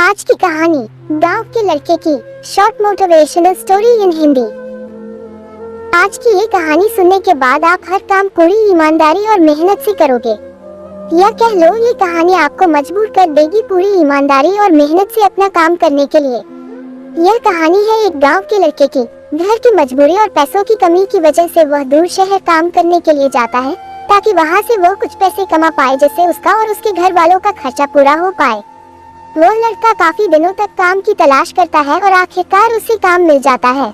आज की कहानी गांव के लड़के की short motivational story in Hindi. आज की ये कहानी सुनने के बाद आप हर काम पूरी ईमानदारी और मेहनत से करोगे, या कह लो ये कहानी आपको मजबूर कर देगी पूरी ईमानदारी और मेहनत से अपना काम करने के लिए। यह कहानी है एक गांव के लड़के की। घर की मजबूरी और पैसों की कमी की वजह से वह दूर शहर काम करने के लिए जाता है ताकि वहां से वो कुछ पैसे कमा पाए जिससे उसका और उसके घर वालों का खर्चा पूरा हो पाए। वो लड़का काफी दिनों तक काम की तलाश करता है और आखिरकार उसे काम मिल जाता है।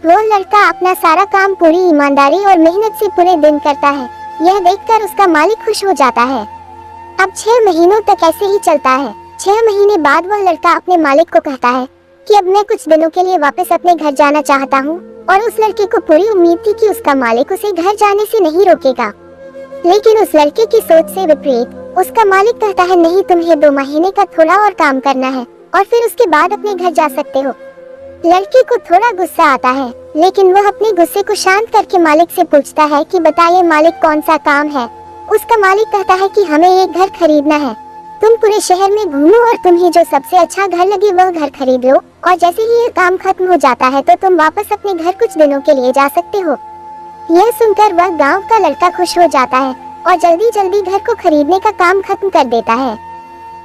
वो लड़का अपना सारा काम पूरी ईमानदारी और मेहनत से पूरे दिन करता है। यह देखकर उसका मालिक खुश हो जाता है। अब 6 महीनों तक ऐसे ही चलता है। 6 महीने बाद वह लड़का अपने मालिक को कहता है कि अब मैं कुछ दिनों के लिए वापस अपने घर जाना चाहता हूँ। और उस लड़के को पूरी उम्मीद थी कि उसका मालिक उसे घर जाने से नहीं रोकेगा, लेकिन उस लड़के की सोच से विपरीत उसका मालिक कहता है नहीं, तुम्हें 2 महीने का थोड़ा और काम करना है और फिर उसके बाद अपने घर जा सकते हो। लड़के को थोड़ा गुस्सा आता है, लेकिन वह अपने गुस्से को शांत करके मालिक से पूछता है कि बताइए मालिक कौन सा काम है। उसका मालिक कहता है कि हमें एक घर खरीदना है। तुम पूरे शहर में घूमो और तुम्हें जो सबसे अच्छा घर लगे वह घर खरीद लो, और जैसे ही ये काम खत्म हो जाता है तो तुम वापस अपने घर कुछ दिनों के लिए जा सकते हो। यह सुनकर वह गांव का लड़का खुश हो जाता है और जल्दी जल्दी घर को खरीदने का काम खत्म कर देता है।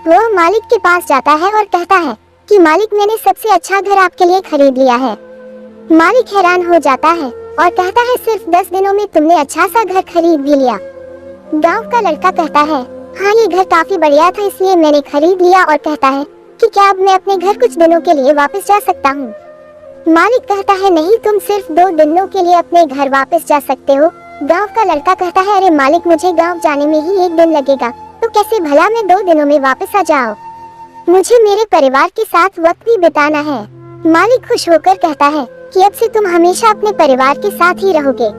वो मालिक के पास जाता है और कहता है कि मालिक मैंने सबसे अच्छा घर आपके लिए खरीद लिया है। मालिक हैरान हो जाता है और कहता है सिर्फ 10 दिनों में तुमने अच्छा सा घर खरीद भी लिया। गांव का लड़का कहता है हाँ ये घर काफी बढ़िया था इसलिए मैंने खरीद लिया, और कहता है कि क्या अब मैं अपने घर कुछ दिनों के लिए वापस जा सकता हूँ। मालिक कहता है नहीं, तुम सिर्फ 2 दिनों के लिए अपने घर वापस जा सकते हो। गांव का लड़का कहता है अरे मालिक मुझे गांव जाने में ही 1 दिन लगेगा, तो कैसे भला मैं 2 दिनों में वापस आ जाऊं? मुझे मेरे परिवार के साथ वक्त भी बिताना है। मालिक खुश होकर कहता है कि अब से तुम हमेशा अपने परिवार के साथ ही रहोगे।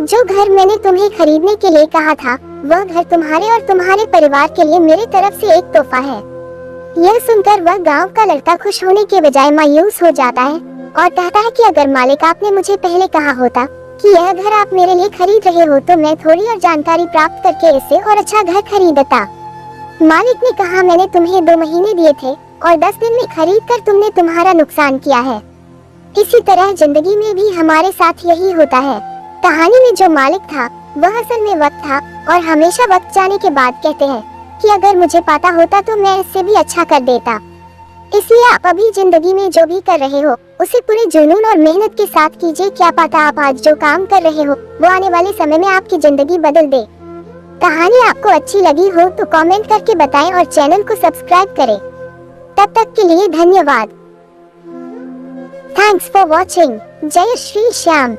जो घर मैंने तुम्हें खरीदने के लिए कहा था वह घर तुम्हारे और तुम्हारे परिवार के लिए मेरे तरफ से एक तोहफा है। यह सुनकर वह गाँव का लड़का खुश होने के बजाय मायूस हो जाता है और कहता है कि अगर मालिक आपने मुझे पहले कहा होता कि यह घर आप मेरे लिए खरीद रहे हो तो मैं थोड़ी और जानकारी प्राप्त करके इससे और अच्छा घर खरीदता। मालिक ने कहा मैंने तुम्हें 2 महीने दिए थे और 10 दिन में खरीद कर तुमने तुम्हारा नुकसान किया है। इसी तरह जिंदगी में भी हमारे साथ यही होता है। कहानी में जो मालिक था वह असल में वक्त था, और हमेशा वक्त जाने के बाद कहते हैं कि अगर मुझे पता होता तो मैं इससे भी अच्छा कर देता। इसलिए आप अभी जिंदगी में जो भी कर रहे हो उसे पूरे जुनून और मेहनत के साथ कीजिए। क्या पता आप आज जो काम कर रहे हो वो आने वाले समय में आपकी जिंदगी बदल दे। कहानी आपको अच्छी लगी हो तो कमेंट करके बताएं और चैनल को सब्सक्राइब करें। तब तक के लिए धन्यवाद। Thanks for watching. जय श्री श्याम।